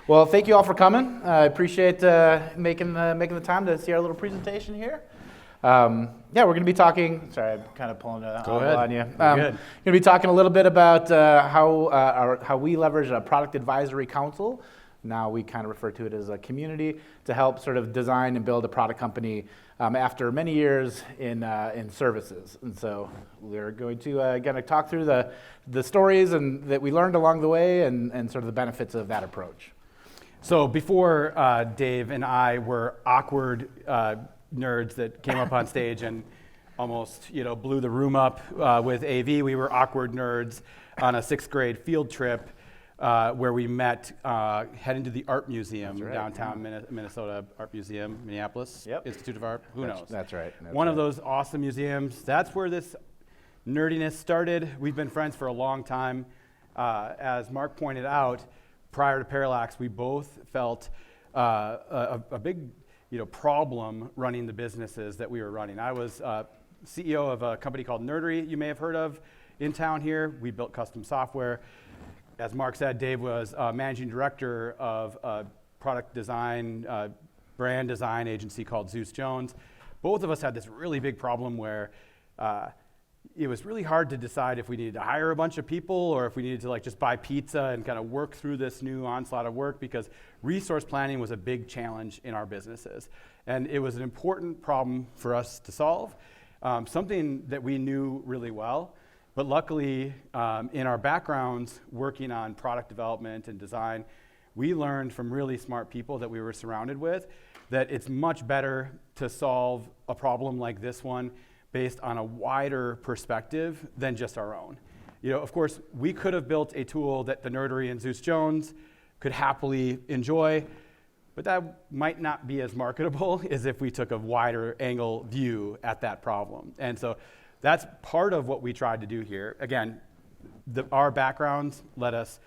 Well, thank you all for coming. I appreciate making the time to see our little presentation here. We're going to be talking. Sorry, I'm kind of pulling on you. Good. Going to be talking a little bit about how we leverage a product advisory council. Now we kind of refer to it as a community to help sort of design and build a product company after many years in services. And so we're going to talk through the stories and that we learned along the way and sort of the benefits of that approach. So before Dave and I were awkward nerds that came up on stage and almost blew the room up with AV, we were awkward nerds on a 6th grade field trip where we met heading to the Art Museum, downtown Minnesota Art Museum, Minneapolis, Institute of Art, who knows? That's right. One of those awesome museums. That's where this nerdiness started. We've been friends for a long time. As Mark pointed out, prior to Parallax, we both felt a big problem running the businesses that we were running. I was CEO of a company called Nerdery, you may have heard of, in town here. We built custom software. As Mark said, Dave was managing director of a product design, brand design agency called Zeus Jones. Both of us had this really big problem where it was really hard to decide if we needed to hire a bunch of people or if we needed to just buy pizza and kind of work through this new onslaught of work, because resource planning was a big challenge in our businesses. And it was an important problem for us to solve, something that we knew really well. But luckily, in our backgrounds working on product development and design, we learned from really smart people that we were surrounded with that it's much better to solve a problem like this one based on a wider perspective than just our own. Of course, we could have built a tool that the Nerdery and Zeus Jones could happily enjoy, but that might not be as marketable as if we took a wider angle view at that problem. And so that's part of what we tried to do here. Again, our backgrounds led us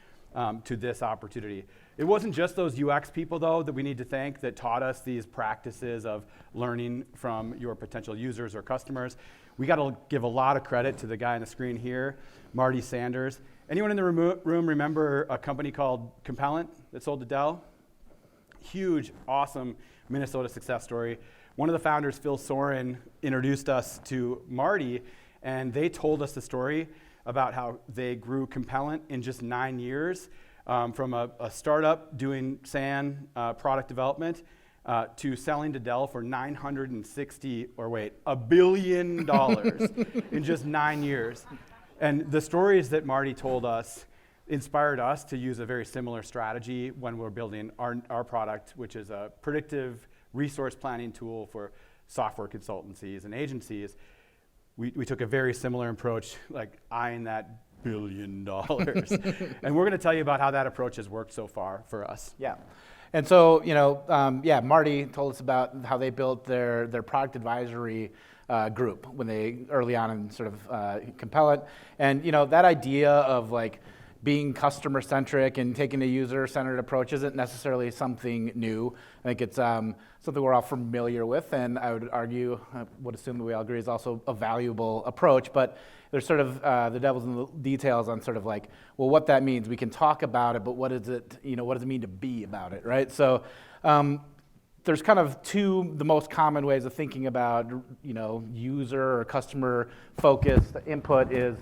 to this opportunity. It wasn't just those UX people, though, that we need to thank that taught us these practices of learning from your potential users or customers. We got to give a lot of credit to the guy on the screen here, Marty Sanders. Anyone in the room remember a company called Compellent that sold to Dell? Huge, awesome Minnesota success story. One of the founders, Phil Soren, introduced us to Marty, and they told us the story about how they grew Compellent in just 9 years from a startup doing SAN product development to selling to Dell for $1 billion in just 9 years. And the stories that Marty told us inspired us to use a very similar strategy when we're building our product, which is a predictive resource planning tool for software consultancies and agencies. We took a very similar approach, like eyeing that $1 billion. And we're going to tell you about how that approach has worked so far for us. Yeah. And so, Marty told us about how they built their product advisory group when they early on in sort of Compellent. And, that idea of being customer-centric and taking a user-centered approach isn't necessarily something new. I think it's something we're all familiar with, and I would argue, I would assume that we all agree, is also a valuable approach. But there's sort of the devil's in the details on sort of what that means. We can talk about it, but what is it? What does it mean to be about it, right? So there's kind of the most common ways of thinking about user or customer-focused input is,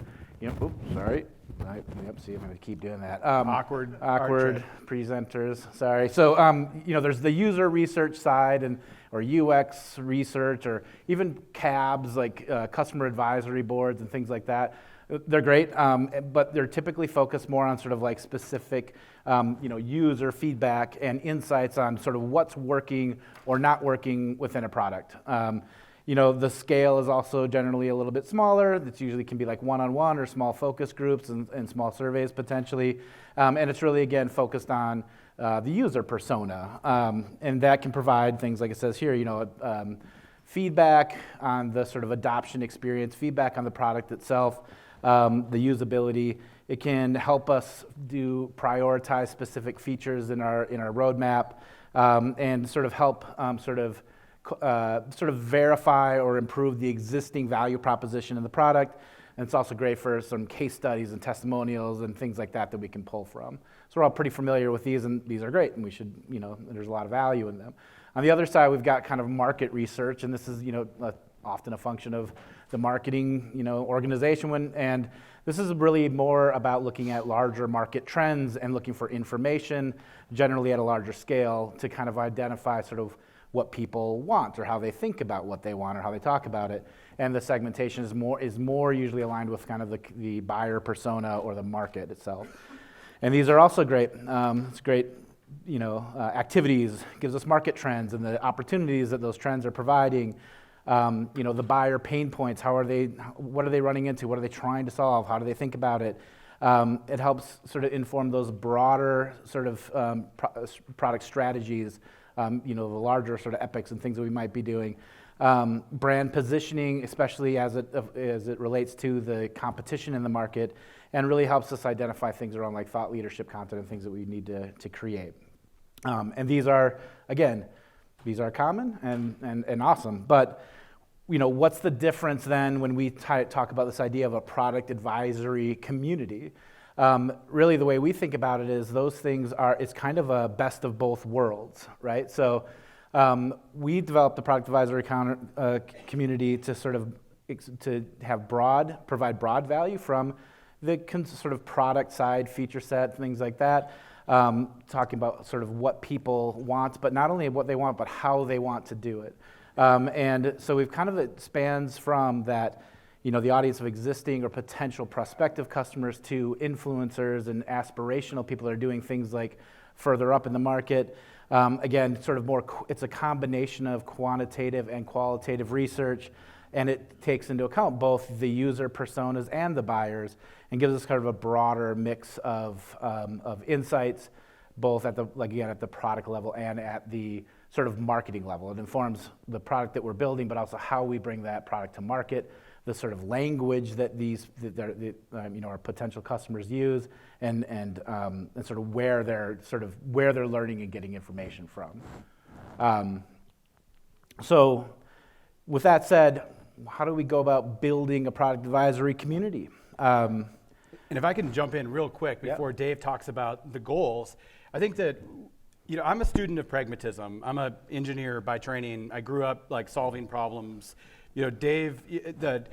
see, I'm going to keep doing that. Awkward presenters, sorry. So, there's the user research side or UX research, or even CABs, customer advisory boards and things like that. They're great, but they're typically focused more on sort of specific, user feedback and insights on sort of what's working or not working within a product. The scale is also generally a little bit smaller. It usually can be one-on-one or small focus groups and small surveys potentially. And it's really, again, focused on the user persona. And that can provide things like it says here, feedback on the sort of adoption experience, feedback on the product itself, the usability. It can help us prioritize specific features in our roadmap and sort of help sort of verify or improve the existing value proposition in the product. And it's also great for some case studies and testimonials and things like that we can pull from. So we're all pretty familiar with these, and these are great, and we should, there's a lot of value in them. On the other side, we've got kind of market research, and this is, often a function of the marketing, organization, and this is really more about looking at larger market trends and looking for information, generally at a larger scale, to kind of identify sort of what people want or how they think about what they want or how they talk about it. And the segmentation is more usually aligned with kind of the buyer persona or the market itself. And these are also great. It's great, activities, gives us market trends and the opportunities that those trends are providing. The buyer pain points, what are they running into? What are they trying to solve? How do they think about it? It helps sort of inform those broader sort of product strategies, the larger sort of epics and things that we might be doing. Brand positioning, especially as it relates to the competition in the market, and really helps us identify things around like thought leadership content and things that we need to create. And these are common and awesome, but what's the difference then when we talk about this idea of a product advisory community? Really the way we think about it is those things it's kind of a best of both worlds, right? So we developed the product advisory community to sort of provide broad value from the sort of product side, feature set, things like that, talking about sort of what people want, but not only what they want, but how they want to do it. And so it spans from that, the audience of existing or potential prospective customers to influencers and aspirational people that are doing things like further up in the market. Again, sort of it's a combination of quantitative and qualitative research, and it takes into account both the user personas and the buyers, and gives us kind of a broader mix of insights, both at the product level and at the sort of marketing level. It informs the product that we're building, but also how we bring that product to market, the sort of language that our potential customers use, and sort of where they're learning and getting information from. So, with that said, how do we go about building a product advisory community? And if I can jump in real quick before Dave talks about the goals, I think that, I'm a student of pragmatism. I'm an engineer by training. I grew up solving problems. Dave, the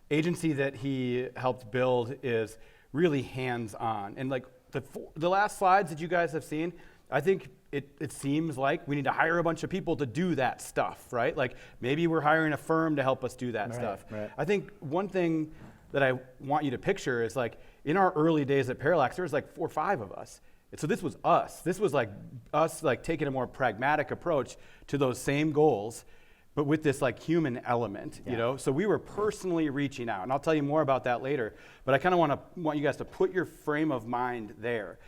agency that he helped build is really hands-on. And the last slides that you guys have seen, I think it seems like we need to hire a bunch of people to do that stuff, right? Maybe we're hiring a firm to help us do that stuff. Right. I think one thing that I want you to picture is in our early days at Parallax, there was 4 or 5 of us. And so this was us. This was us taking a more pragmatic approach to those same goals, but with this human element, So we were personally reaching out, and I'll tell you more about that later. But I kind of want you guys to put your frame of mind there.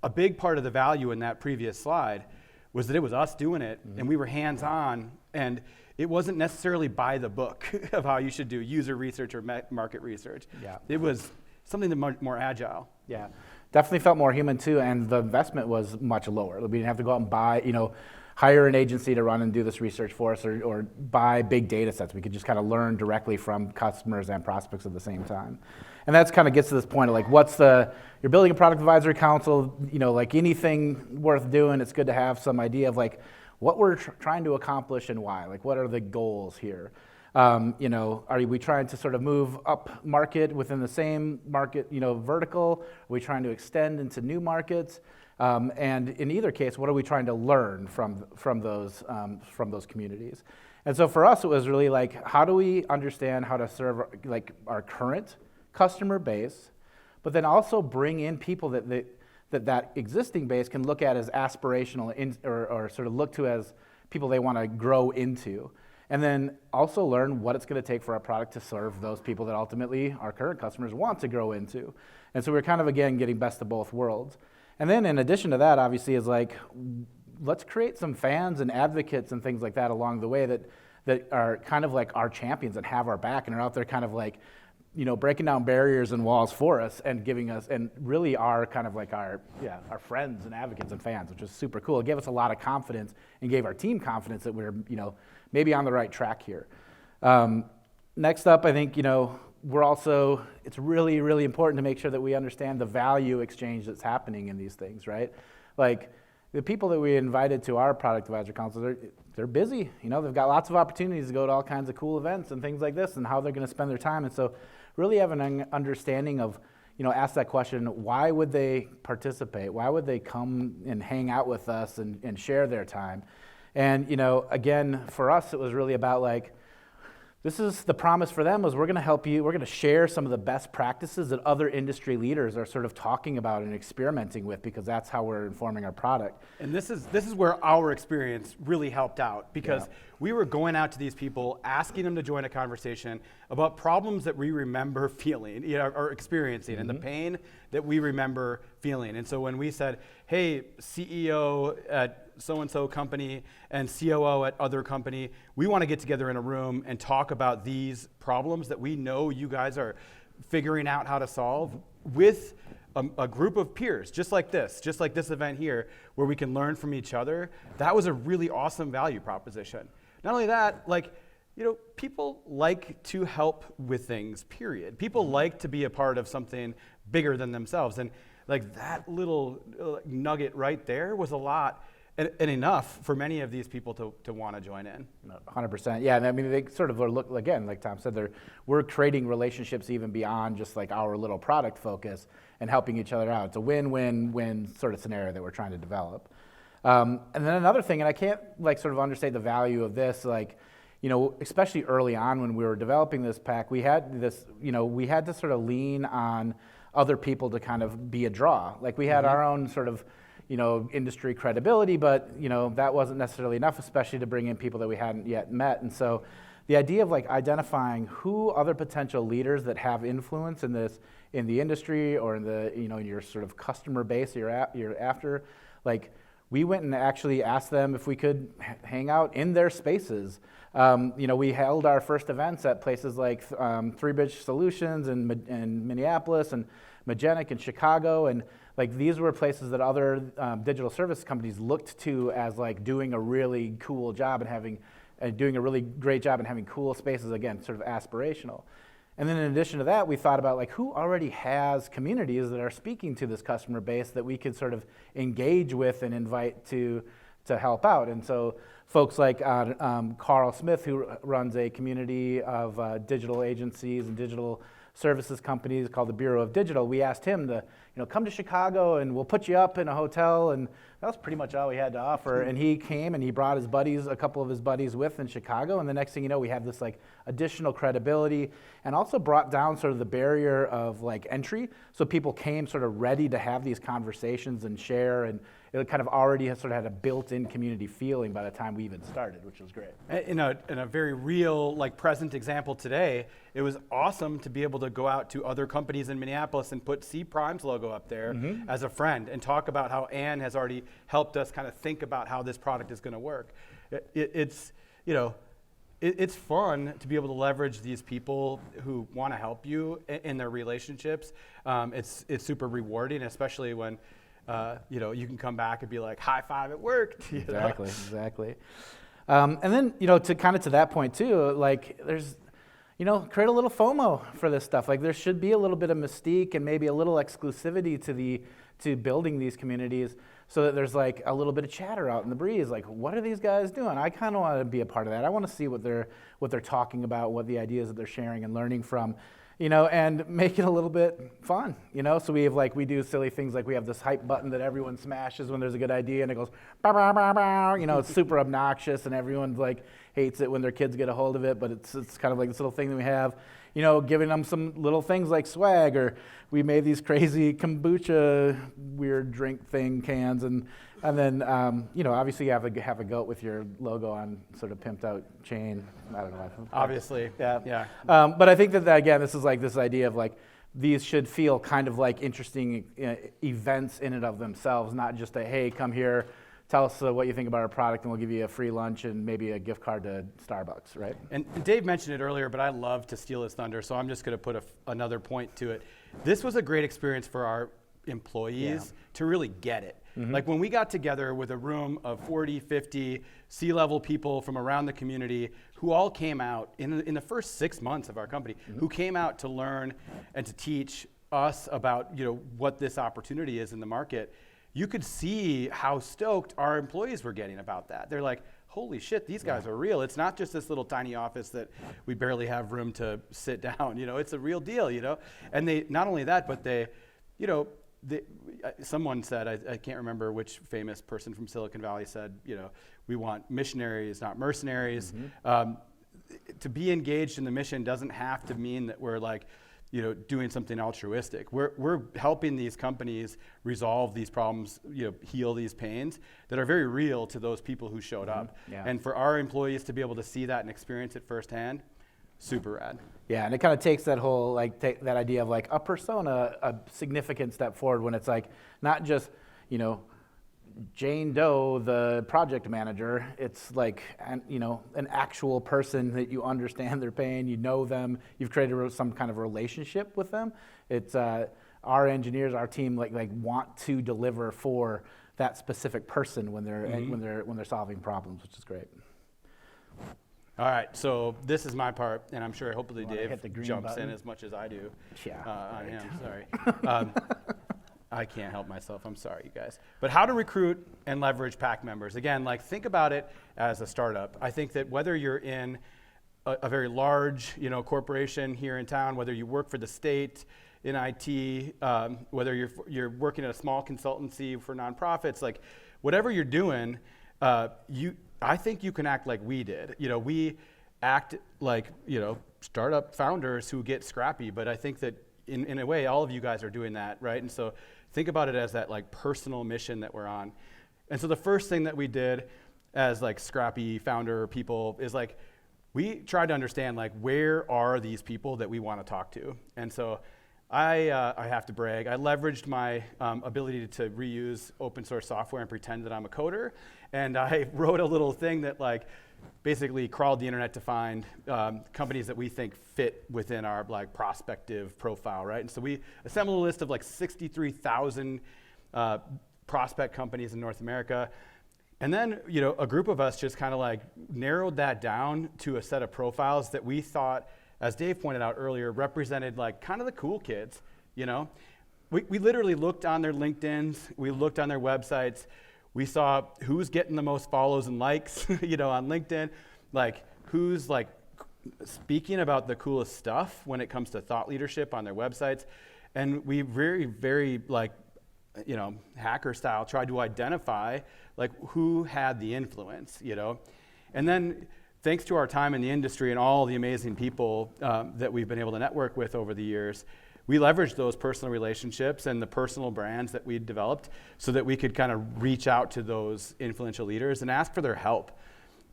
A big part of the value in that previous slide was that it was us doing it, and we were hands-on, and it wasn't necessarily by the book of how you should do user research or market research. Yeah. It was something more agile. Yeah, definitely felt more human too, and the investment was much lower. We didn't have to go out and buy, hire an agency to run and do this research for us, or buy big data sets. We could just kind of learn directly from customers and prospects at the same time. And that's kind of gets to this point of you're building a product advisory council, anything worth doing, it's good to have some idea of what we're trying to accomplish and why. What are the goals here? Are we trying to sort of move up market within the same market, vertical? Are we trying to extend into new markets? And in either case, what are we trying to learn from those communities? And so for us, it was really how do we understand how to serve our current customer base, but then also bring in people that existing base can look at as aspirational or sort of look to as people they want to grow into. And then also learn what it's going to take for our product to serve those people that ultimately our current customers want to grow into. And so we're kind of, again, getting best of both worlds. And then in addition to that, obviously, is let's create some fans and advocates and things like that along the way that are kind of our champions and have our back and are out there kind of breaking down barriers and walls for us and giving us, and really are kind of our friends and advocates and fans, which is super cool. It gave us a lot of confidence and gave our team confidence that we're, maybe on the right track here. Next up, I think, it's really, really important to make sure that we understand the value exchange that's happening in these things, right? Like, the people that we invited to our product advisor council, they're busy. They've got lots of opportunities to go to all kinds of cool events and things like this, and how they're going to spend their time. And so really have an understanding of, ask that question, why would they participate? Why would they come and hang out with us and share their time? And, again, for us, it was really about like, this is the promise for them was we're going to help you. We're going to share some of the best practices that other industry leaders are sort of talking about and experimenting with, because that's how we're informing our product. And this is where our experience really helped out, because we were going out to these people, asking them to join a conversation about problems that we remember feeling, or experiencing, and the pain that we remember feeling. And so when we said, hey, CEO at so-and-so company and COO at other company, we want to get together in a room and talk about these problems that we know you guys are figuring out how to solve with a group of peers, just like this event here, where we can learn from each other. That was a really awesome value proposition. Not only that, people like to help with things, period. People like to be a part of something bigger than themselves. And that little nugget right there was a lot and enough for many of these people to want to join in. 100%. Yeah, and I mean, they sort of look, again, like Tom said, we're creating relationships even beyond just like our little product focus and helping each other out. It's a win-win-win sort of scenario that we're trying to develop. And then another thing, and I can't sort of understate the value of this, especially early on when we were developing this pack, we had to sort of lean on other people to kind of be a draw. We had our own sort of, industry credibility, but, that wasn't necessarily enough, especially to bring in people that we hadn't yet met. And so the idea of identifying who other potential leaders that have influence in the industry or in the, in your sort of customer base you're after, we went and actually asked them if we could hang out in their spaces. We held our first events at places like Three Bridge Solutions in Minneapolis and Magenic in Chicago, and these were places that other digital service companies looked to as doing a really cool job and doing a really great job and having cool spaces, again, sort of aspirational. And then in addition to that, we thought about who already has communities that are speaking to this customer base that we could sort of engage with and invite to help out. And so folks like Carl Smith, who runs a community of digital agencies and digital services companies called the Bureau of Digital, we asked him to come to Chicago and we'll put you up in a hotel, and that was pretty much all we had to offer. And he came and he brought a couple of his buddies with in Chicago, and the next thing you know, we had this additional credibility, and also brought down sort of the barrier of entry, so people came sort of ready to have these conversations and share, and it kind of already sort of had a built-in community feeling by the time we even started, which was great. In a very real, present example today, it was awesome to be able to go out to other companies in Minneapolis and put Cprime's logo up there as a friend and talk about how Ann has already helped us kind of think about how this product is going to work. It's fun to be able to leverage these people who want to help you in their relationships. It's super rewarding, especially when you can come back and be like, high five, it worked. Exactly. And then, to that point too, there's, create a little FOMO for this stuff. There should be a little bit of mystique and maybe a little exclusivity to building these communities, so that there's a little bit of chatter out in the breeze. What are these guys doing? I kind of want to be a part of that. I want to see what they're talking about, what the ideas that they're sharing and learning from. And make it a little bit fun, So we have we do silly things we have this hype button that everyone smashes when there's a good idea, and it goes, bah, bah, bah, bah. It's super obnoxious, and everyone's hates it when their kids get a hold of it, but it's kind of this little thing that we have, giving them some little things like swag, or we made these crazy kombucha weird drink thing cans, and then, obviously you have a goat with your logo on sort of pimped out chain. I don't know. Obviously, yeah. But I think that again, this is this idea of these should feel kind of interesting events in and of themselves, not just a, hey, come here, tell us what you think about our product, and we'll give you a free lunch and maybe a gift card to Starbucks, right? And Dave mentioned it earlier, but I love to steal his thunder, so I'm just going to put another point to it. This was a great experience for our employees to really get it. Like when we got together with a room of 40, 50 C-level people from around the community who all came out in the first 6 months of our company, who came out to learn and to teach us about what this opportunity is in the market, you could see how stoked our employees were getting about that. They're like, holy shit, these guys are real. It's not just this little tiny office that we barely have room to sit down. It's a real deal, And they, not only that, but they, someone said, I can't remember which famous person from Silicon Valley said, we want missionaries, not mercenaries. To be engaged in the mission doesn't have to mean that we're like, doing something altruistic. We're helping these companies resolve these problems, heal these pains that are very real to those people who showed up. Yeah. And for our employees to be able to see that and experience it firsthand, super rad. Yeah, and it kind of takes that whole, that idea of like a persona a significant step forward when it's like not just, Jane Doe, the project manager. It's like, an actual person that you understand their pain, you know them, you've created some kind of relationship with them. It's our engineers, our team, like want to deliver for that specific person when they're solving problems, which is great. All right, so this is my part, and I'm sure hopefully Dave jumps button? in as much as I do. Yeah, on him. Sorry. I can't help myself. I'm sorry, you guys. But how to recruit and leverage PAC members. Again, think about it as a startup. I think that whether you're in a very large, corporation here in town, whether you work for the state in IT, whether you're working at a small consultancy for nonprofits, whatever you're doing, I think you can act like we did. We act like, startup founders who get scrappy, but I think that in a way, all of you guys are doing that, right? And so think about it as that personal mission that we're on. And so the first thing that we did as scrappy founder people is we tried to understand where are these people that we want to talk to. And so I have to brag, I leveraged my ability to reuse open source software and pretend that I'm a coder. And I wrote a little thing that basically crawled the internet to find companies that we think fit within our prospective profile, right? And so we assembled a list of 63,000 prospect companies in North America. And then, a group of us just kind of narrowed that down to a set of profiles that we thought, as Dave pointed out earlier, represented kind of the cool kids, We literally looked on their LinkedIns, we looked on their websites, we saw who's getting the most follows and likes, on LinkedIn, who's speaking about the coolest stuff when it comes to thought leadership on their websites. And we very, very hacker style tried to identify who had the influence, And then thanks to our time in the industry and all the amazing people that we've been able to network with over the years, we leveraged those personal relationships and the personal brands that we'd developed so that we could kind of reach out to those influential leaders and ask for their help.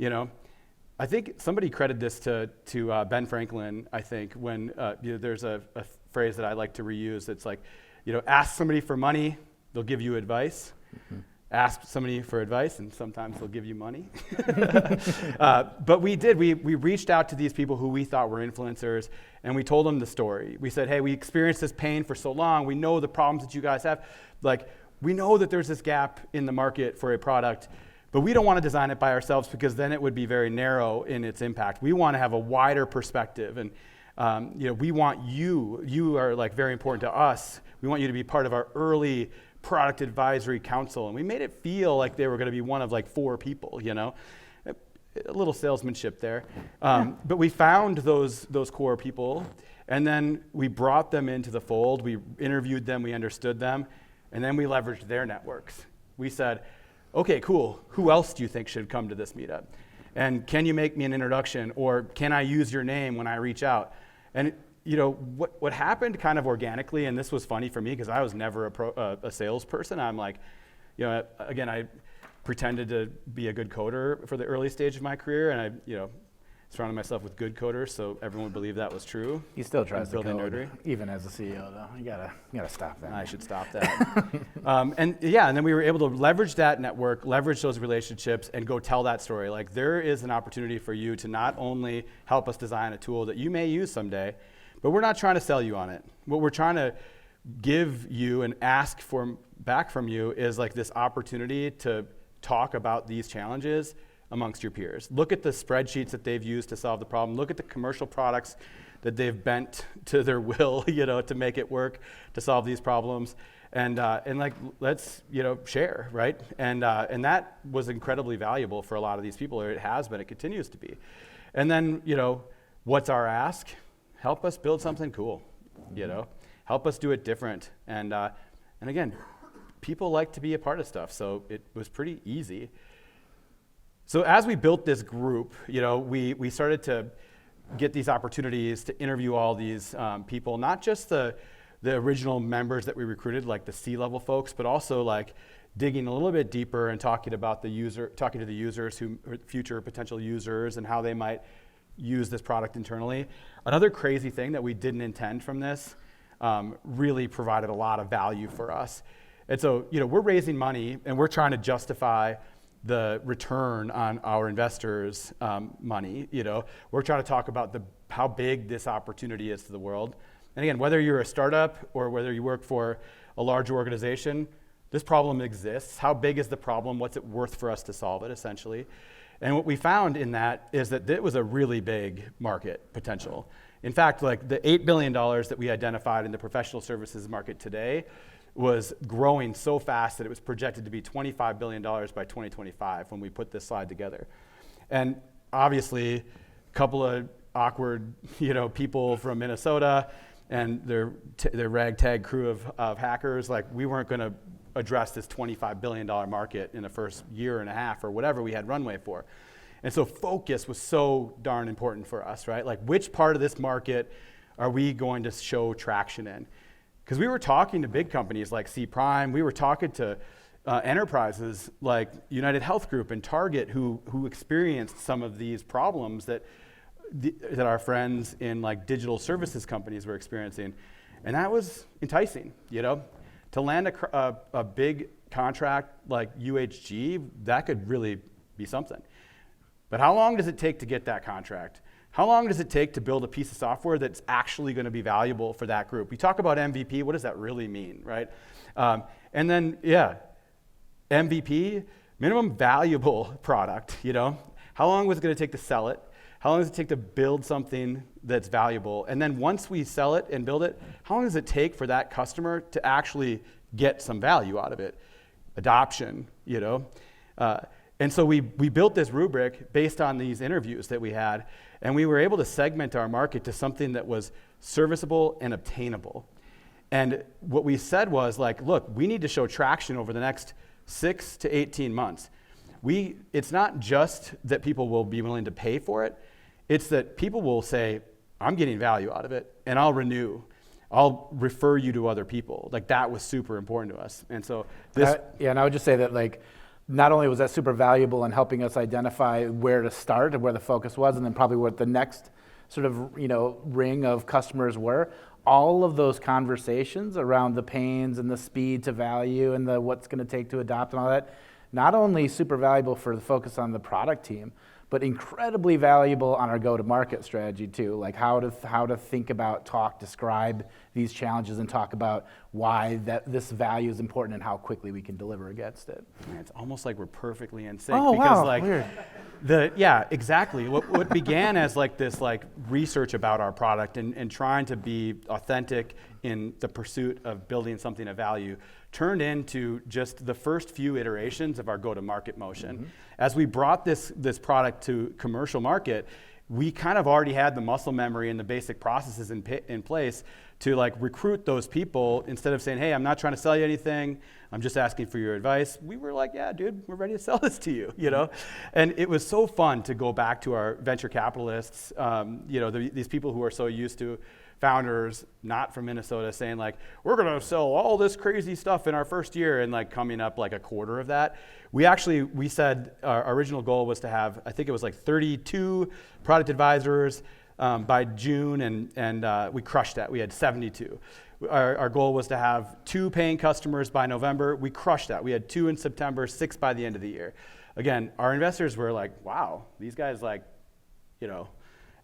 I think somebody credited this to Ben Franklin, I think, when there's a phrase that I like to reuse. It's ask somebody for money, they'll give you advice. Mm-hmm. Ask somebody for advice, and sometimes they'll give you money. But we did. We reached out to these people who we thought were influencers, and we told them the story. We said, hey, we experienced this pain for so long. We know the problems that you guys have. We know that there's this gap in the market for a product, but we don't want to design it by ourselves because then it would be very narrow in its impact. We want to have a wider perspective, and we want you are very important to us. We want you to be part of our early product advisory council, and we made it feel like they were going to be one of 4 people, a little salesmanship there. But we found those core people, and then we brought them into the fold. We interviewed them, we understood them, and then we leveraged their networks. We said, okay, cool, who else do you think should come to this meetup? And can you make me an introduction, or can I use your name when I reach out? And what happened kind of organically, and this was funny for me because I was never a salesperson. I'm again, I pretended to be a good coder for the early stage of my career, and I, surrounded myself with good coders, so everyone would believe that was true. He still tries to code, nerdery. Even as a CEO, though. You gotta stop that. I should stop that. And then we were able to leverage that network, leverage those relationships, and go tell that story. There is an opportunity for you to not only help us design a tool that you may use someday, but we're not trying to sell you on it. What we're trying to give you and ask for back from you is like this opportunity to talk about these challenges amongst your peers. Look at the spreadsheets that they've used to solve the problem. Look at the commercial products that they've bent to their will, to make it work to solve these problems. And like, let's, share, right? And that was incredibly valuable for a lot of these people, or it has been, it continues to be. And then, what's our ask? Help us build something cool, Help us do it different. And again, people like to be a part of stuff, so it was pretty easy. So as we built this group, we started to get these opportunities to interview all these people, not just the original members that we recruited, like the C-level folks, but also like digging a little bit deeper and talking to the users who are future potential users and how they might use this product internally. Another crazy thing that we didn't intend from this really provided a lot of value for us. And so, we're raising money and we're trying to justify the return on our investors' money. We're trying to talk about how big this opportunity is to the world. And again, whether you're a startup or whether you work for a larger organization, this problem exists. How big is the problem? What's it worth for us to solve it, essentially? And what we found in that is that it was a really big market potential. In fact, like the $8 billion that we identified in the professional services market today was growing so fast that it was projected to be $25 billion by 2025 when we put this slide together. And obviously, a couple of awkward, people from Minnesota and their ragtag crew of hackers, like we weren't going to address this $25 billion market in the first year and a half or whatever we had runway for. And so focus was so darn important for us, right? Like, which part of this market are we going to show traction in? Because we were talking to big companies like Cprime, we were talking to enterprises like United Health Group and Target who experienced some of these problems that our friends in like digital services companies were experiencing. And that was enticing, To land a big contract like UHG, that could really be something. But how long does it take to get that contract? How long does it take to build a piece of software that's actually going to be valuable for that group? We talk about MVP, what does that really mean, right? And then, MVP, minimum valuable product, How long was it going to take to sell it? How long does it take to build something that's valuable? And then once we sell it and build it, how long does it take for that customer to actually get some value out of it? Adoption, And so we built this rubric based on these interviews that we had, and we were able to segment our market to something that was serviceable and obtainable. And what we said was like, look, we need to show traction over the next 6 to 18 months. It's not just that people will be willing to pay for it, it's that people will say, I'm getting value out of it, and I'll renew. I'll refer you to other people. Like, that was super important to us. And so this... and I would just say that, like, not only was that super valuable in helping us identify where to start and where the focus was, and then probably what the next sort of, ring of customers were, all of those conversations around the pains and the speed to value and the what's going to take to adopt and all that, not only super valuable for the focus on the product team, but incredibly valuable on our go-to-market strategy too, like how to think about, describe these challenges and talk about why this value is important and how quickly we can deliver against it. It's almost like we're perfectly in sync. Oh, because wow, like weird. Exactly. What began as like this like research about our product and trying to be authentic in the pursuit of building something of value turned into just the first few iterations of our go-to-market motion. Mm-hmm. As we brought this product to commercial market, we kind of already had the muscle memory and the basic processes in place to like recruit those people. Instead of saying, hey, I'm not trying to sell you anything, I'm just asking for your advice. We were like, yeah, dude, we're ready to sell this to you, And it was so fun to go back to our venture capitalists, these people who are so used to founders not from Minnesota saying like, we're going to sell all this crazy stuff in our first year, and like coming up like a quarter of that. We said our original goal was to have, I think it was like 32 product advisors by June, and we crushed that. We had 72. Our goal was to have 2 paying customers by November. We crushed that. We had 2 in September, 6 by the end of the year. Again, our investors were like, wow, these guys like,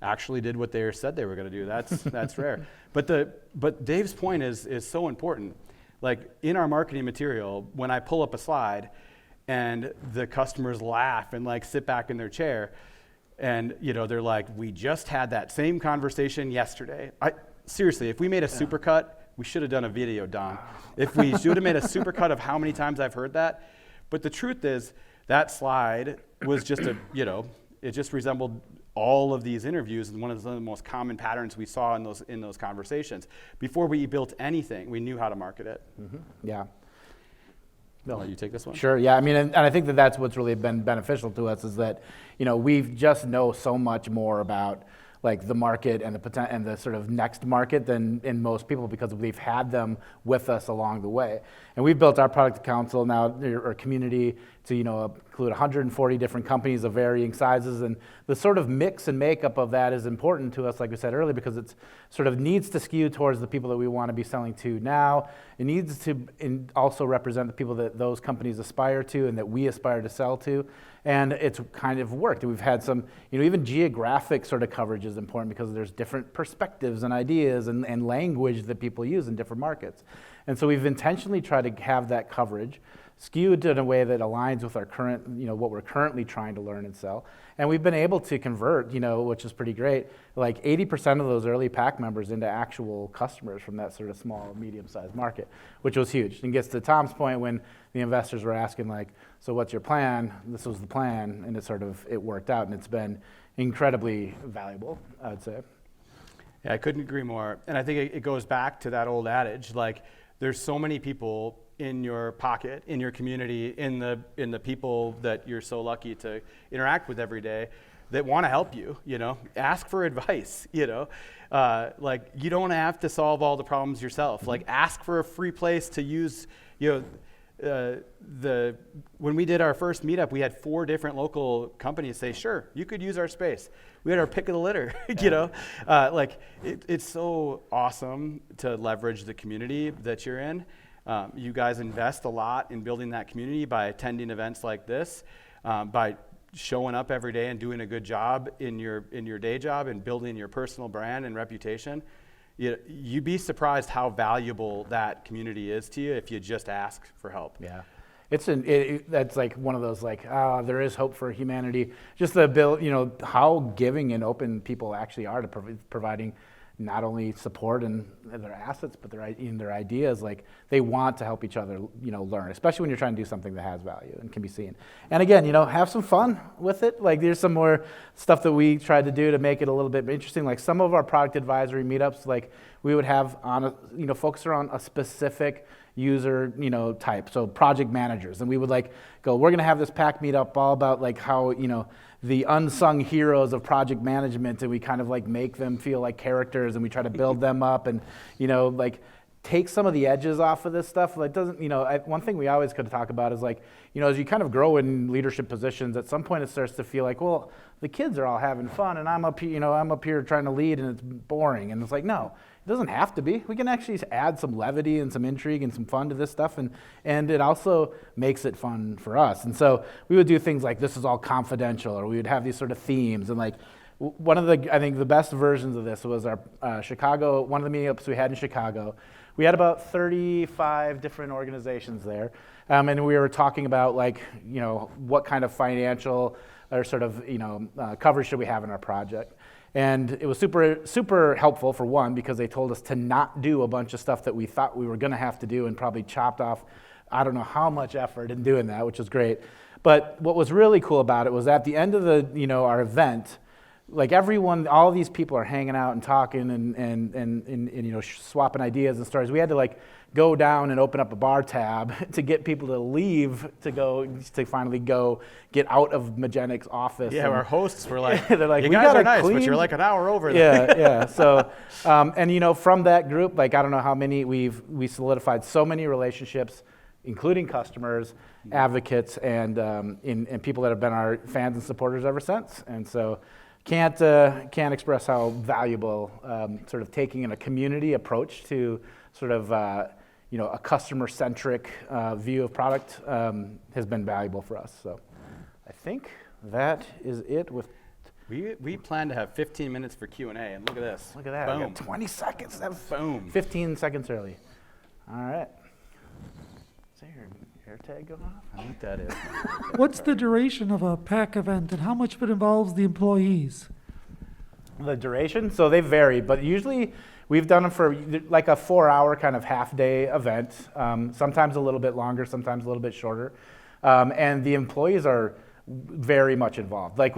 actually did what they said they were going to do. That's rare. But Dave's point is so important. Like in our marketing material, when I pull up a slide and the customers laugh and like sit back in their chair, and they're like, we just had that same conversation yesterday. Seriously, if we made a supercut, we should have done a video, Don. If we should have made a supercut of how many times I've heard that. But the truth is, that slide was just it just resembled all of these interviews, and one of the most common patterns we saw in those conversations. Before we built anything, we knew how to market it. Mm-hmm. Yeah. I'll let you take this one. Sure. Yeah. I mean, and I think that's what's really been beneficial to us is that we just know so much more about like the market and the sort of next market than in most people, because we've had them with us along the way. And we've built our product council now, or community, to include 140 different companies of varying sizes, and the sort of mix and makeup of that is important to us, like we said earlier, because it's sort of needs to skew towards the people that we want to be selling to now. It needs to also represent the people that those companies aspire to and that we aspire to sell to. And it's kind of worked. We've had some, even geographic sort of coverage is important because there's different perspectives and ideas and language that people use in different markets. And so we've intentionally tried to have that coverage skewed in a way that aligns with our current, what we're currently trying to learn and sell. And we've been able to convert, which is pretty great, like 80% of those early pack members into actual customers from that sort of small, medium-sized market, which was huge. And gets to Tom's point when the investors were asking like, so what's your plan? This was the plan, and it worked out, and it's been incredibly valuable, I would say. Yeah, I couldn't agree more. And I think it goes back to that old adage, like there's so many people in your pocket, in your community, in the people that you're so lucky to interact with every day that want to help you, ask for advice, like you don't have to solve all the problems yourself. Like ask for a free place to use, when we did our first meetup, we had 4 different local companies say, sure, you could use our space. We had our pick of the litter, like it's so awesome to leverage the community that you're in. You guys invest a lot in building that community by attending events like this, by showing up every day and doing a good job in your day job and building your personal brand and reputation. You'd be surprised how valuable that community is to you if you just ask for help. Yeah. That's like one of those there is hope for humanity. Just the ability, how giving and open people actually are to providing not only support and their assets, but their ideas. Like they want to help each other, learn, especially when you're trying to do something that has value and can be seen. And again, have some fun with it. Like there's some more stuff that we tried to do to make it a little bit interesting. Like some of our product advisory meetups, like we would have on focus around a specific user, type. So project managers, and we would we're going to have this pack meetup all about how, the unsung heroes of project management, and we kind of make them feel like characters, and we try to build them up and, take some of the edges off of this stuff. Like doesn't, one thing we always could talk about is as you kind of grow in leadership positions, at some point it starts to feel like, well, the kids are all having fun and I'm up here trying to lead and it's boring. And it's like, no, it doesn't have to be. We can actually add some levity and some intrigue and some fun to this stuff, and it also makes it fun for us. And so we would do things like this is all confidential, or we would have these sort of themes. And one of I think the best versions of this was our Chicago, one of the meetups we had in Chicago. We had about 35 different organizations there, and we were talking about what kind of financial or sort of coverage should we have in our project. And it was super, super helpful for one, because they told us to not do a bunch of stuff that we thought we were going to have to do, and probably chopped off I don't know how much effort in doing that, which was great. But what was really cool about it was at the end of our event, everyone, all of these people are hanging out and talking and swapping ideas and stories. We had to go down and open up a bar tab to get people to leave to finally go get out of Magenic's office. Yeah, our hosts were like, they're like, you we guys are nice, clean. but you're an hour over there. Yeah. So, and from that group, I don't know how many we solidified so many relationships, including customers, advocates, and people that have been our fans and supporters ever since. And so, can't express how valuable sort of taking a community approach to sort of a customer-centric view of product has been valuable for us. So I think that is it with We plan to have 15 minutes for Q&A, and look at this. Look at that. Boom. I got 20 seconds. That was Boom. 15 seconds early. All right. Is that your air tag going off? I think that is. What's the duration of a PAC event, and how much of it involves the employees? The duration? So they vary, but usually we've done them for like a 4-hour kind of half-day event, sometimes a little bit longer, sometimes a little bit shorter. And the employees are very much involved. Like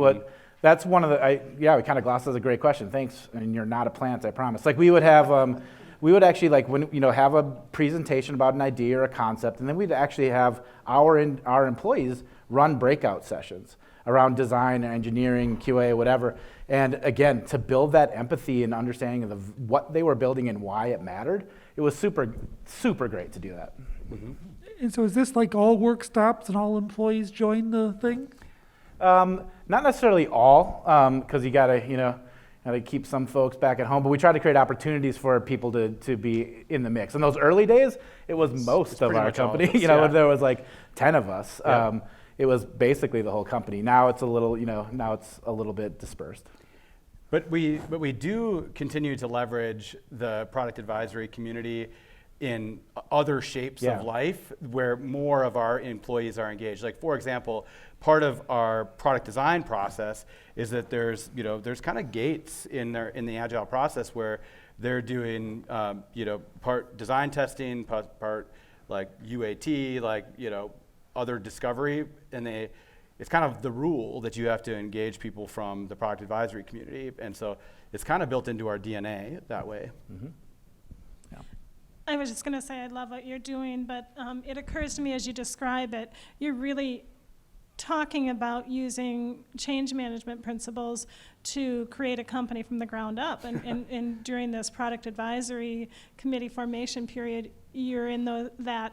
that's one of the, we kind of glossed. That's a great question. Thanks. And you're not a plant, I promise. Like we would have, we would actually have a presentation about an idea or a concept, and then we'd actually have our employees run breakout sessions around design, engineering, QA, whatever. And again, to build that empathy and understanding of what they were building and why it mattered, it was super, super great to do that. Mm-hmm. And so is this like all work stops and all employees join the thing? Not necessarily all, because you gotta keep some folks back at home. But we try to create opportunities for people to be in the mix. In those early days, it was most of our company. When there was like 10 of us. Yeah. It was basically the whole company. Now it's a little, bit dispersed. But we do continue to leverage the product advisory community in other shapes of life where more of our employees are engaged. Like for example, part of our product design process is that there's kind of gates in the Agile process where they're doing part design testing, part like UAT, other discovery, and it's kind of the rule that you have to engage people from the product advisory community, and so it's kind of built into our DNA that way. Mm-hmm. Yeah. I was just going to say I love what you're doing, but it occurs to me as you describe it, you're really talking about using change management principles to create a company from the ground up, and during this product advisory committee formation period, you're in that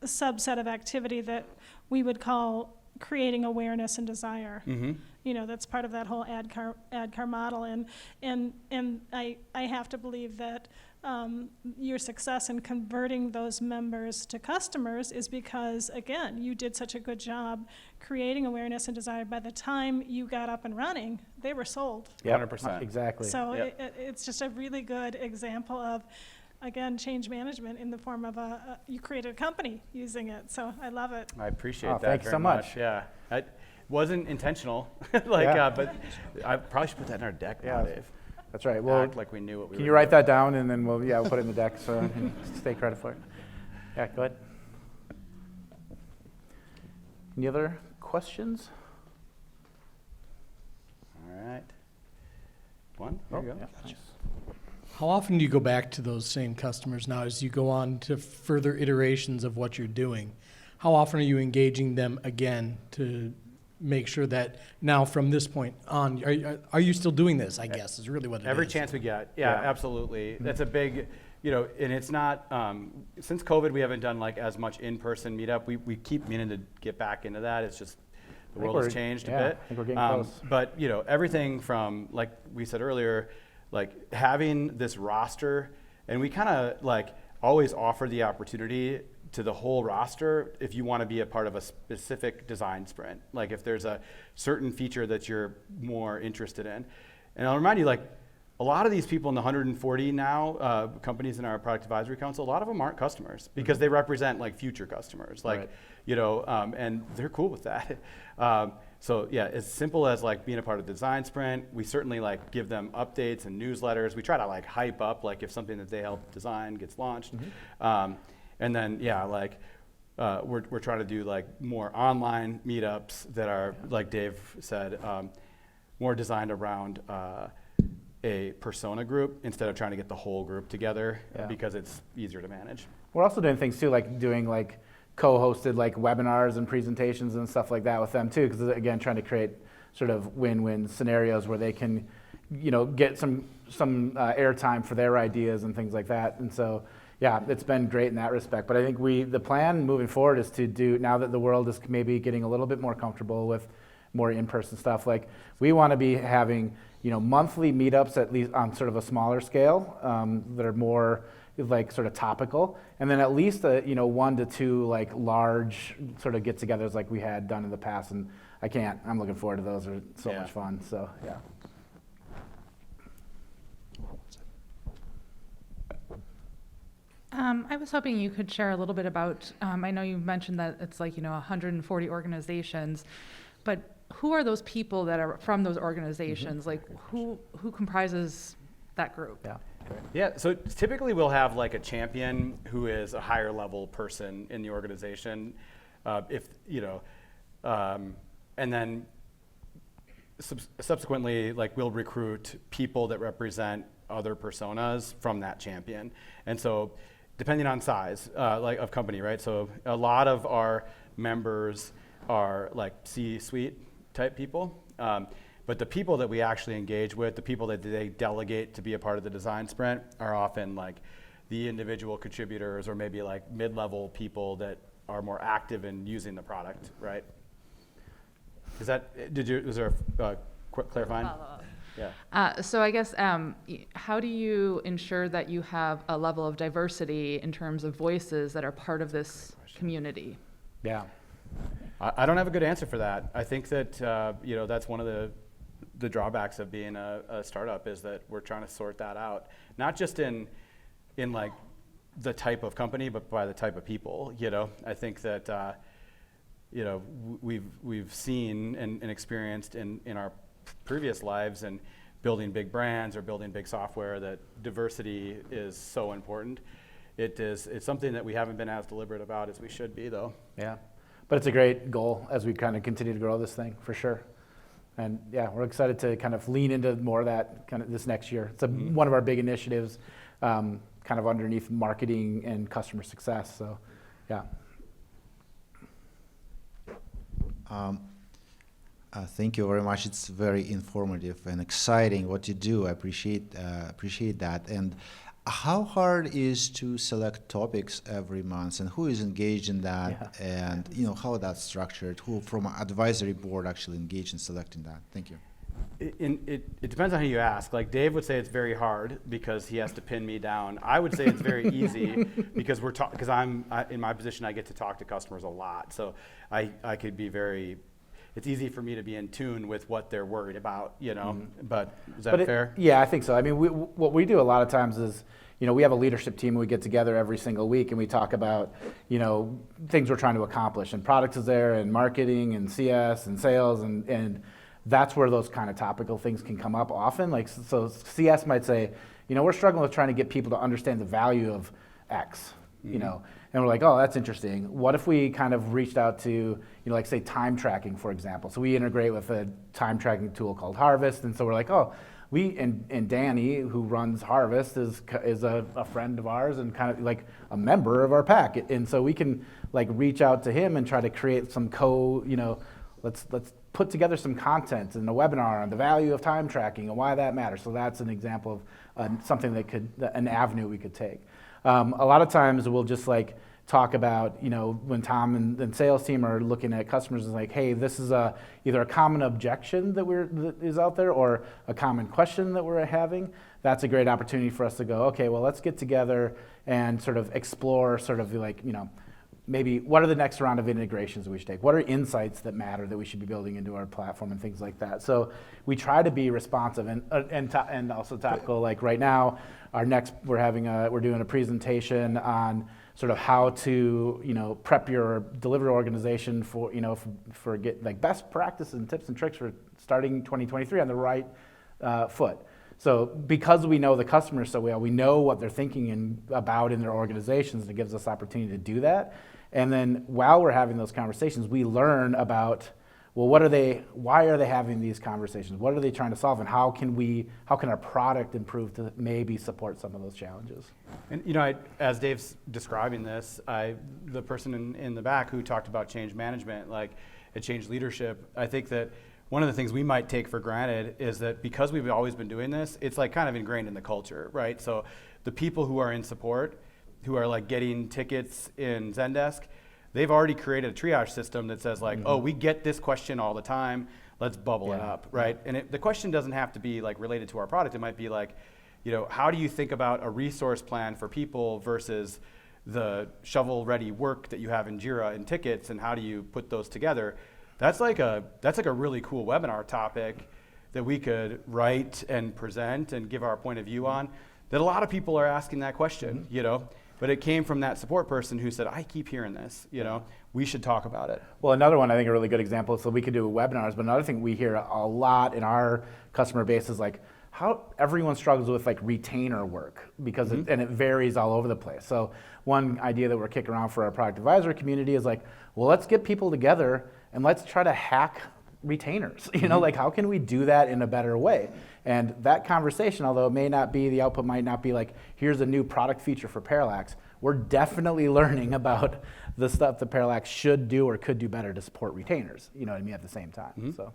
subset of activity that we would call creating awareness and desire. Mm-hmm. That's part of that whole ADCAR model, and I have to believe that your success in converting those members to customers is because, again, you did such a good job creating awareness and desire. By the time you got up and running, they were sold. Yeah, 100%. Exactly. So it's just a really good example of, again, change management in the form of you created a company using it. So I love it. I appreciate that thanks very so much. Yeah, it wasn't intentional, but I probably should put that in our deck now, Dave. That's right. Well, act like we knew what we were doing. Can you write that down, and then we'll put it in the deck so I can take credit for it. Yeah, go ahead. Any other questions? All right. One, there you go. Yeah, nice. How often do you go back to those same customers now as you go on to further iterations of what you're doing? How often are you engaging them again to make sure that now from this point on, are you still doing this, I guess, is really what it is. Every chance we get. Yeah, absolutely. Mm-hmm. That's a big, and it's not, since COVID, we haven't done like as much in-person meetup. We keep meaning to get back into that. It's just, the world has changed a bit. I think we're getting close. But, everything from, like we said earlier, like having this roster, and we kind of like always offer the opportunity to the whole roster if you want to be a part of a specific design sprint. Like if there's a certain feature that you're more interested in. And I'll remind you, like a lot of these people in the 140 now companies in our product advisory council, a lot of them aren't customers because they represent like future customers, like, and they're cool with that. So yeah, as simple as like being a part of the design sprint, we certainly like give them updates and newsletters. We try to like hype up like if something that they help design gets launched. Mm-hmm. And then we're trying to do like more online meetups that are, like Dave said, more designed around a persona group instead of trying to get the whole group together because it's easier to manage. We're also doing things too, like doing like co-hosted like webinars and presentations and stuff like that with them too, because again, trying to create sort of win-win scenarios where they can, get some airtime for their ideas and things like that. And so, yeah, it's been great in that respect. But I think the plan moving forward is to do, now that the world is maybe getting a little bit more comfortable with more in-person stuff, like we want to be having, monthly meetups at least on sort of a smaller scale that are more, like sort of topical, and then at least you know, 1 to 2 like large sort of get-togethers like we had done in the past. And I'm looking forward to those. Are so much fun. So yeah. I was hoping you could share a little bit about, I know you mentioned that it's like, 140 organizations, but who are those people that are from those organizations? Like who comprises that group? Yeah. Yeah, so typically we'll have like a champion who is a higher level person in the organization, and then subsequently, like we'll recruit people that represent other personas from that champion. And so depending on size, like of company, right? So a lot of our members are like C-suite type people. But the people that we actually engage with, the people that they delegate to be a part of the design sprint are often like the individual contributors or maybe like mid-level people that are more active in using the product, right? Was there a quick clarifying? Yeah. So I guess, how do you ensure that you have a level of diversity in terms of voices that are part of this community? Yeah. I don't have a good answer for that. I think that that's one of the drawbacks of being a startup is that we're trying to sort that out, not just in like the type of company, but by the type of people. I think that we've seen and experienced in our previous lives and building big brands or building big software that diversity is so important. It's something that we haven't been as deliberate about as we should be, though. Yeah, but it's a great goal as we kind of continue to grow this thing, for sure. And yeah, we're excited to kind of lean into more of that kind of this next year. It's one of our big initiatives, kind of underneath marketing and customer success. So, yeah. Thank you very much. It's very informative and exciting what you do. I appreciate that. And how hard is to select topics every month, and who is engaged in that? Yeah. And how that's structured? Who from an advisory board actually engaged in selecting that? Thank you. It depends on who you ask. Like Dave would say it's very hard because he has to pin me down. I would say it's very easy because I'm in my position. I get to talk to customers a lot, so I could be very. It's easy for me to be in tune with what they're worried about, But is that fair? Yeah, I think so. I mean, what we do a lot of times is, we have a leadership team. We get together every single week and we talk about, things we're trying to accomplish. And products is there, and marketing, and CS, and sales, and that's where those kind of topical things can come up often. Like, so CS might say, we're struggling with trying to get people to understand the value of X, and we're like, oh, that's interesting. What if we kind of reached out to, like say time tracking, for example. So we integrate with a time tracking tool called Harvest. And so we're like, oh, and Danny, who runs Harvest, is a friend of ours and kind of like a member of our pack. And so we can like reach out to him and try to create some let's put together some content in a webinar on the value of time tracking and why that matters. So that's an example of something an avenue we could take. A lot of times we'll just like talk about, when Tom and sales team are looking at customers, is like, hey, this is either a common objection that is out there or a common question that we're having. That's a great opportunity for us to go, okay, well, let's get together and sort of explore sort of like, maybe what are the next round of integrations we should take? What are insights that matter that we should be building into our platform and things like that? So we try to be responsive and also topical. Like right now, we're doing a presentation on sort of how to prep your delivery organization for get like best practices and tips and tricks for starting 2023 on the right foot. So because we know the customers so well, we know what they're thinking about in their organizations, and it gives us opportunity to do that. And then while we're having those conversations, we learn about, well, why are they having these conversations? What are they trying to solve? And how can our product improve to maybe support some of those challenges? And as Dave's describing this, the person in the back who talked about change management, like it change leadership, I think that one of the things we might take for granted is that because we've always been doing this, it's like kind of ingrained in the culture, right? So the people who are in support, who are like getting tickets in Zendesk, they've already created a triage system that says like, oh, we get this question all the time, let's bubble it up, right? And the question doesn't have to be like related to our product. It might be like, how do you think about a resource plan for people versus the shovel-ready work that you have in Jira and tickets, and how do you put those together? That's like a really cool webinar topic that we could write and present and give our point of view on, that a lot of people are asking that question, but it came from that support person who said, I keep hearing this, we should talk about it. Well, another one, I think a really good example, so we could do webinars, but another thing we hear a lot in our customer base is like how everyone struggles with like retainer work because and it varies all over the place. So one idea that we're kicking around for our product advisor community is like, well, let's get people together and let's try to hack retainers, like how can we do that in a better way? And that conversation, although it may not be, the output might not be like, here's a new product feature for Parallax, we're definitely learning about the stuff that Parallax should do or could do better to support retainers, at the same time, so.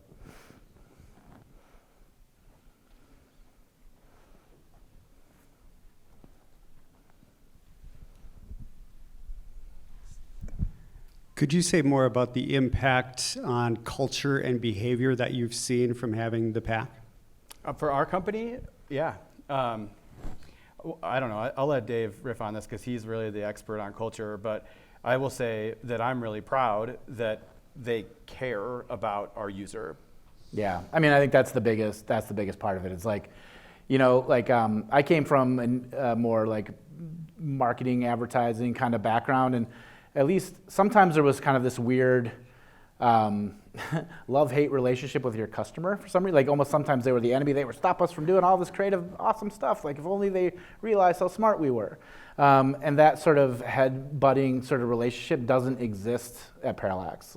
Could you say more about the impact on culture and behavior that you've seen from having the pack? For our company, yeah. I don't know. I'll let Dave riff on this because he's really the expert on culture. But I will say that I'm really proud that they care about our user. Yeah, I mean, I think that's the biggest part of it. It's like, I came from a more like marketing, advertising kind of background, and at least sometimes there was kind of this weird love-hate relationship with your customer for some reason. Like almost sometimes they were the enemy. They would stop us from doing all this creative, awesome stuff. Like if only they realized how smart we were. And that sort of head-butting sort of relationship doesn't exist at Parallax.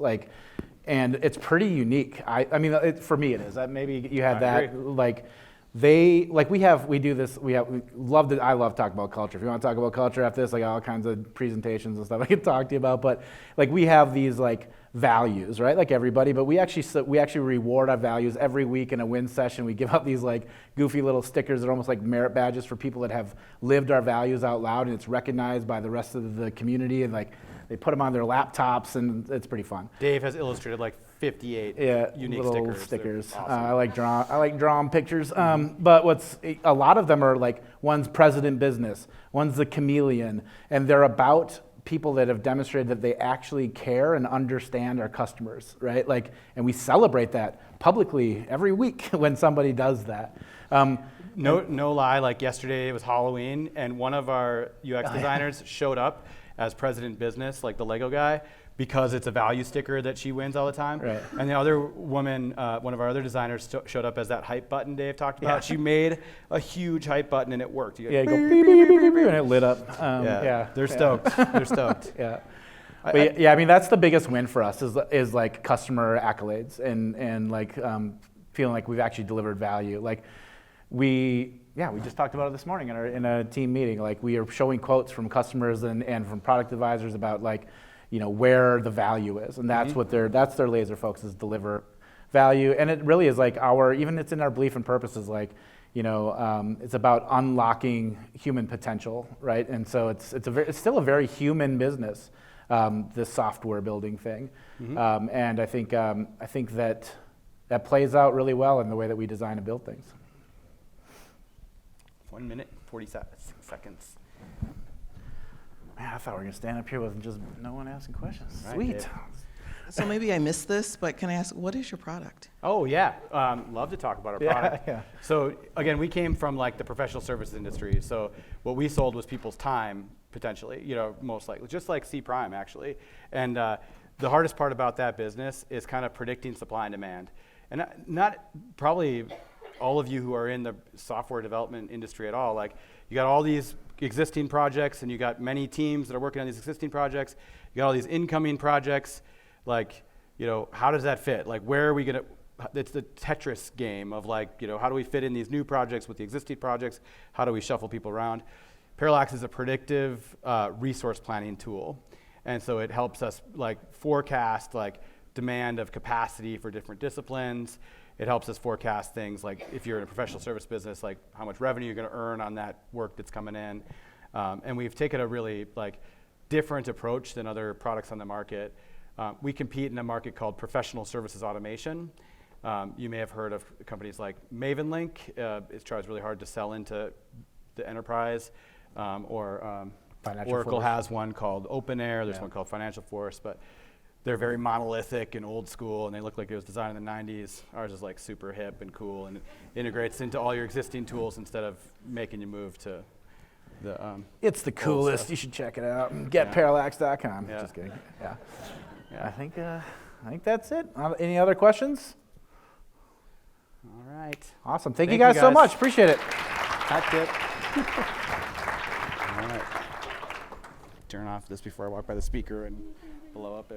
And it's pretty unique. I mean, for me it is. Maybe you had that. Agree. I love talking about culture. If you want to talk about culture after this, all kinds of presentations and stuff I could talk to you about. But we have these values, right? Like everybody, but we actually reward our values every week in a win session. We give out these goofy little stickers that are almost like merit badges for people that have lived our values out loud, and it's recognized by the rest of the community, and they put them on their laptops, and it's pretty fun. Dave has illustrated 58 unique little stickers. Awesome. I like drawing pictures. But a lot of them are one's president business, one's the chameleon, and they're about people that have demonstrated that they actually care and understand our customers, right? And we celebrate that publicly every week when somebody does that. No lie, yesterday it was Halloween, and one of our UX designers showed up as president business, the Lego guy, because it's a value sticker that she wins all the time. Right. And the other woman, one of our other designers, showed up as that hype button Dave talked about. Yeah. She made a huge hype button and it worked. You go beep, beep, beep, beep, beep, and it lit up. They're stoked. They're stoked. Yeah. I mean, that's the biggest win for us is customer accolades and feeling like we've actually delivered value. We just talked about it this morning in a team meeting. We are showing quotes from customers and from product advisors about where the value is, and that's what that's their laser focus is, deliver value. And it really is even it's in our belief and purpose is it's about unlocking human potential, right? And so it's still a very human business, this software building thing. And I think that plays out really well in the way that we design and build things. 1 minute, 46 seconds. Man, I thought we were gonna stand up here with just no one asking questions. Right, Sweet. Dave. So maybe I missed this, but can I ask, what is your product? Oh yeah, love to talk about our product. Yeah. So again, we came from the professional services industry. So what we sold was people's time, potentially, most likely, just like Cprime actually. And the hardest part about that business is kind of predicting supply and demand. And not probably all of you who are in the software development industry at all, you got all these existing projects and you got many teams that are working on these existing projects. You got all these incoming projects. How does that fit? Where are we gonna, it's the Tetris game of how do we fit in these new projects with the existing projects? How do we shuffle people around? Parallax is a predictive resource planning tool. And so it helps us forecast demand of capacity for different disciplines. It helps us forecast things if you're in a professional service business, how much revenue you're going to earn on that work that's coming in. And we've taken a really different approach than other products on the market. We compete in a market called professional services automation. You may have heard of companies like MavenLink. It's charged really hard to sell into the enterprise. Or Financial Oracle Force. has one called OpenAir. There's Yeah. one called Financial Force, but they're very monolithic and old school, and they look like it was designed in the 90s. Ours is like super hip and cool, and it integrates into all your existing tools instead of making you move to the. It's the coolest. stuff. You should check it out. Getparallax.com. Yeah. Just kidding. Yeah. Yeah. I think that's it. Any other questions? All right. Awesome. Thank you Thank guys you, so guys. much. Appreciate it. That's it. All right. Turn off this before I walk by the speaker and blow up everything.